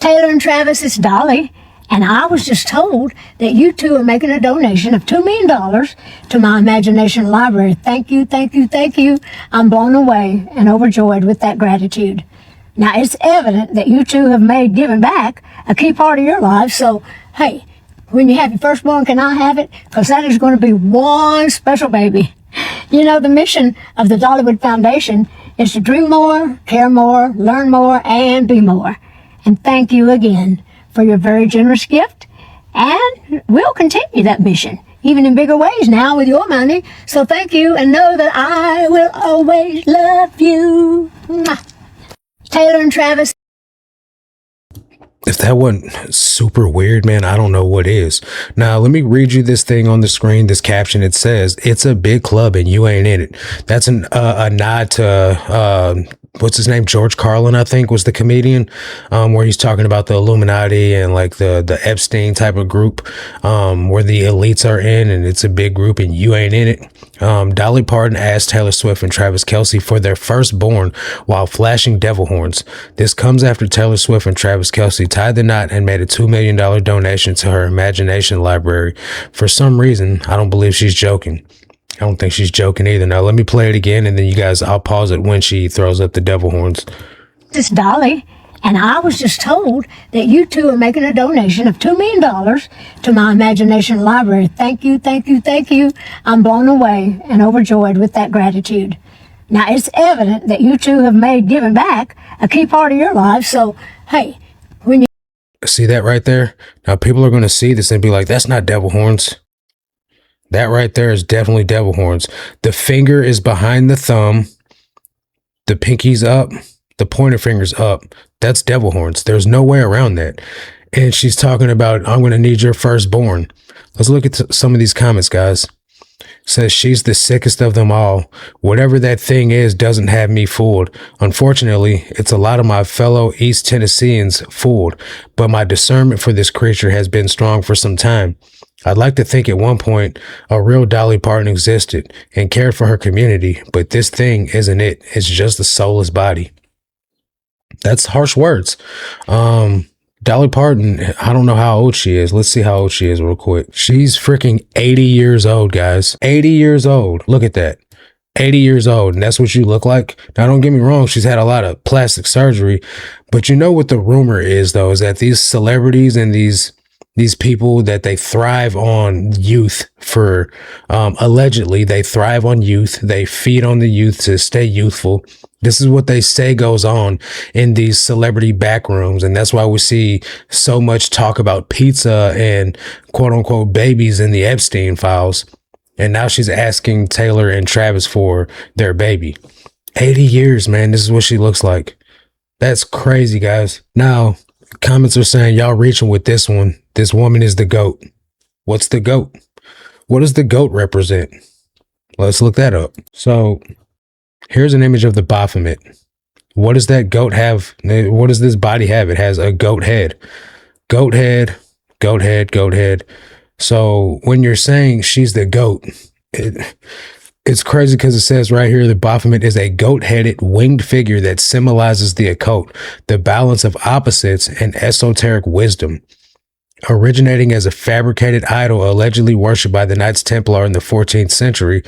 Taylor and Travis, it's Dolly, and I was just told that you two are making a donation of $2 million to my imagination library. Thank you, thank you, thank you. I'm blown away and overjoyed with that gratitude. Now, it's evident that you two have made giving back a key part of your lives, so, hey, when you have your firstborn, can I have it? Because that is going to be one special baby. You know, the mission of the Dollywood Foundation is to dream more, care more, learn more, and be more. And thank you again for your very generous gift. And we'll continue that mission, even in bigger ways now with your money. So thank you, and know that I will always love you. Mwah. Taylor and Travis. If that wasn't super weird, man, I don't know what is. Now, let me read you this thing on the screen, this caption. It says, "It's a big club and you ain't in it." That's a nod to, what's his name? George Carlin, I think, was the comedian, where he's talking about the Illuminati and like the Epstein type of group, where the elites are in, and it's a big group and you ain't in it. Dolly Parton asked Taylor Swift and Travis Kelce for their firstborn while flashing devil horns. This comes after Taylor Swift and Travis Kelce tied the knot and made a $2 million donation to her imagination library. For some reason, I don't believe she's joking. I don't think she's joking either. Now, let me play it again, and then you guys, I'll pause it when she throws up the devil horns. This is Dolly, and I was just told that you two are making a donation of $2 million to my imagination library. Thank you, thank you, thank you. I'm blown away and overjoyed with that gratitude. Now, it's evident that you two have made giving back a key part of your lives, so, hey, when you see that right there? Now, people are going to see this and be like, that's not devil horns. That right there is definitely devil horns. The finger is behind the thumb. The pinky's up. The pointer finger's up. That's devil horns. There's no way around that. And she's talking about, I'm going to need your firstborn. Let's look at some of these comments, guys. Says she's the sickest of them all. Whatever that thing is doesn't have me fooled. Unfortunately, it's a lot of my fellow East Tennesseans fooled, but my discernment for this creature has been strong for some time. I'd like to think at one point a real Dolly Parton existed and cared for her community, but this thing isn't it. It's just a soulless body. That's harsh words. Dolly Parton, I don't know how old she is. Let's see how old she is real quick. She's freaking 80 years old, guys. 80 years old. Look at that. 80 years old. And that's what you look like. Now, don't get me wrong. She's had a lot of plastic surgery. But you know what the rumor is, though, is that these celebrities and these people, that they thrive on youth for, allegedly, they thrive on youth. They feed on the youth to stay youthful. This is what they say goes on in these celebrity back rooms. And that's why we see so much talk about pizza and quote unquote babies in the Epstein files. And now she's asking Taylor and Travis for their baby. 80 years, man. This is what she looks like. That's crazy, guys. Now, comments are saying y'all reaching with this one. This woman is the GOAT. What's the GOAT? What does the GOAT represent? Let's look that up. So here's an image of the Baphomet. What does that goat have? What does this body have? It has a goat head. Goat head, goat head, goat head. So when you're saying she's the GOAT, it's crazy because it says right here, the Baphomet is a goat-headed winged figure that symbolizes the occult, the balance of opposites, and esoteric wisdom. Originating as a fabricated idol allegedly worshipped by the Knights Templar in the 14th century,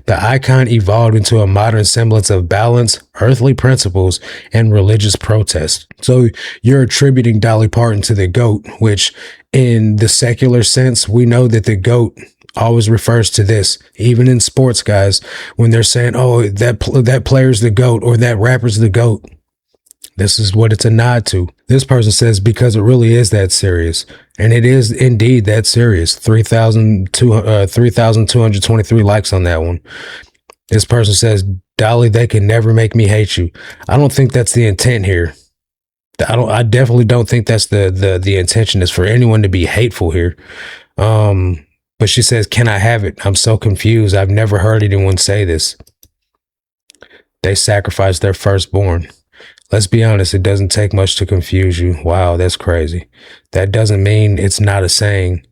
the icon evolved into a modern semblance of balance, earthly principles, and religious protest. So you're attributing Dolly Parton to the GOAT, which in the secular sense, we know that the GOAT always refers to this. Even in sports, guys, when they're saying, oh, that player's the GOAT or that rapper's the GOAT. This is what it's a nod to. This person says, because it really is that serious. And it is indeed that serious. 3,223 likes on that one. This person says, Dolly, they can never make me hate you. I don't think that's the intent here. I definitely don't think that's the intention is for anyone to be hateful here. But she says, can I have it? I'm so confused. I've never heard anyone say this. They sacrificed their firstborn. Let's be honest, it doesn't take much to confuse you. Wow, that's crazy. That doesn't mean it's not a saying.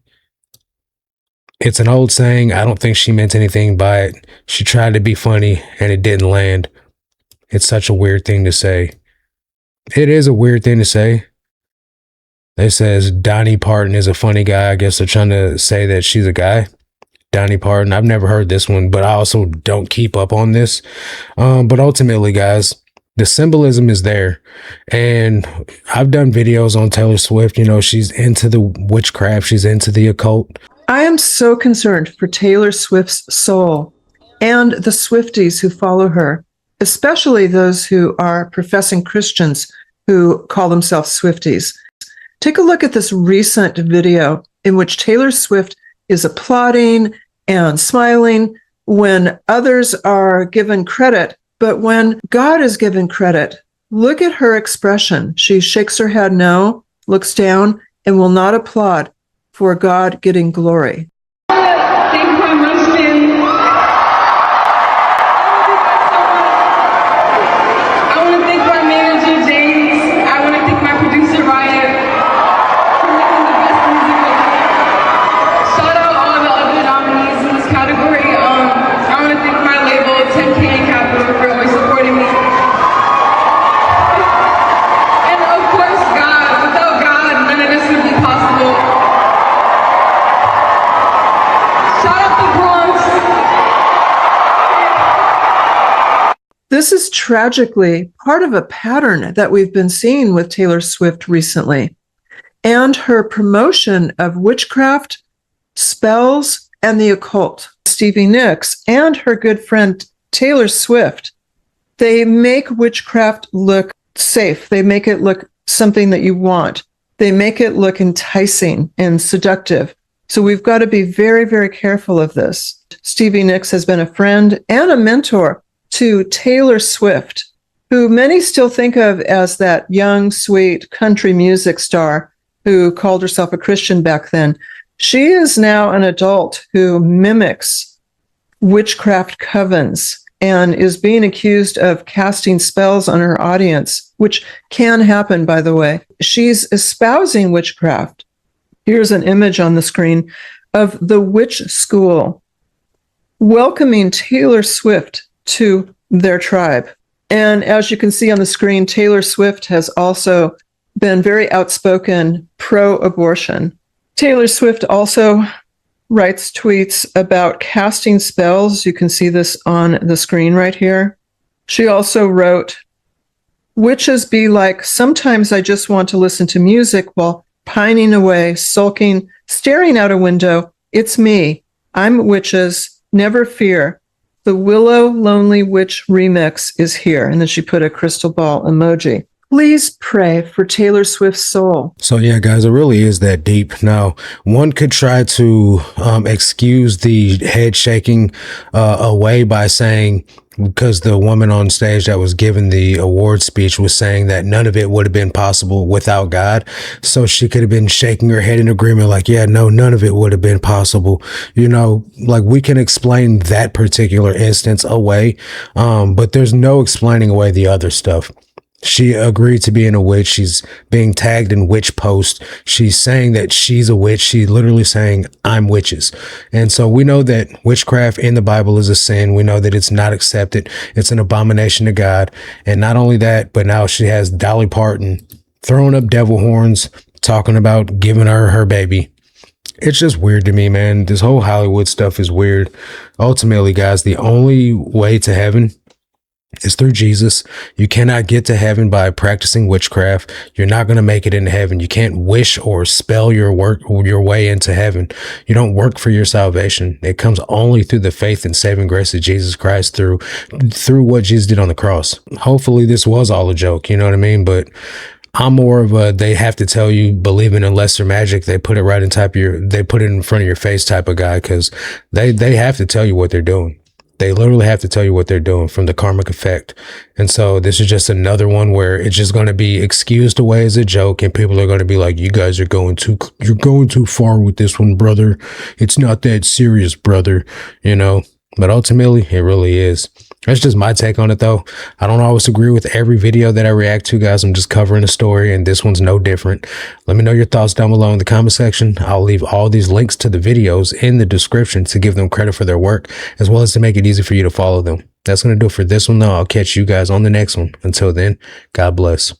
It's an old saying. I don't think she meant anything by it. She tried to be funny and it didn't land. It's such a weird thing to say. It is a weird thing to say. They says Dolly Parton is a funny guy. I guess they're trying to say that she's a guy. Dolly Parton. I've never heard this one, but I also don't keep up on this. But ultimately, guys, the symbolism is there. And I've done videos on Taylor Swift. You know, she's into the witchcraft. She's into the occult. I am so concerned for Taylor Swift's soul and the Swifties who follow her, especially those who are professing Christians who call themselves Swifties. Take a look at this recent video in which Taylor Swift is applauding and smiling when others are given credit. But when God is given credit, look at her expression. She shakes her head no, looks down, and will not applaud for God getting glory. Thank you very much, Jen. I want to thank my manager, James. I want to thank my producer, Ryan, for making the best music. Shout out all the other nominees in this category. I want to thank my label, 10K Capital, for always supporting me. And of course, God. Without God, none of this would be possible. Shout out the Bronx. This is tragically part of a pattern that we've been seeing with Taylor Swift recently, and her promotion of witchcraft, spells, and the occult. Stevie Nicks and her good friend Taylor Swift, they make witchcraft look safe. They make it look something that you want. They make it look enticing and seductive. So we've got to be very, very careful of this. Stevie Nicks has been a friend and a mentor to Taylor Swift, who many still think of as that young, sweet country music star who called herself a Christian back then. She is now an adult who mimics witchcraft covens and is being accused of casting spells on her audience, which can happen, by the way. She's espousing witchcraft. Here's an image on the screen of the witch school welcoming Taylor Swift to their tribe. And as you can see on the screen, Taylor Swift has also been very outspoken pro-abortion. Taylor Swift also writes tweets about casting spells. You can see this on the screen right here. She also wrote, "Witches be like, sometimes I just want to listen to music while pining away, sulking, staring out a window. It's me. I'm witches. Never fear. The Willow Lonely Witch remix is here." And then she put a crystal ball emoji. Please pray for Taylor Swift's soul. So yeah, guys, it really is that deep. Now, one could try to excuse the head shaking away by saying, because the woman on stage that was giving the award speech was saying that none of it would have been possible without God. So she could have been shaking her head in agreement like, yeah, no, none of it would have been possible. You know, like we can explain that particular instance away, but there's no explaining away the other stuff. She agreed to being a witch. She's being tagged in witch post. She's saying that she's a witch. She's literally saying, I'm witches. And so we know that witchcraft in the Bible is a sin. We know that it's not accepted. It's an abomination to God. And not only that, but now she has Dolly Parton throwing up devil horns, talking about giving her baby. It's just weird to me, man. This whole Hollywood stuff is weird. Ultimately, guys, the only way to heaven is through Jesus. You cannot get to heaven by practicing witchcraft. You're not going to make it into heaven. You can't wish or spell your way into heaven. You don't work for your salvation. It comes only through the faith and saving grace of Jesus Christ through what Jesus did on the cross. Hopefully this was all a joke, you know what I mean? But I'm more of a, they have to tell you believing in lesser magic. They put it right in they put it in front of your face type of guy, because they have to tell you what they're doing. They literally have to tell you what they're doing from the karmic effect. And so this is just another one where it's just going to be excused away as a joke. And people are going to be like, you guys are you're going too far with this one, brother. It's not that serious, brother, you know, but ultimately it really is. That's just my take on it, though. I don't always agree with every video that I react to, guys. I'm just covering a story, and this one's no different. Let me know your thoughts down below in the comment section. I'll leave all these links to the videos in the description to give them credit for their work, as well as to make it easy for you to follow them. That's going to do it for this one, though. I'll catch you guys on the next one. Until then, God bless.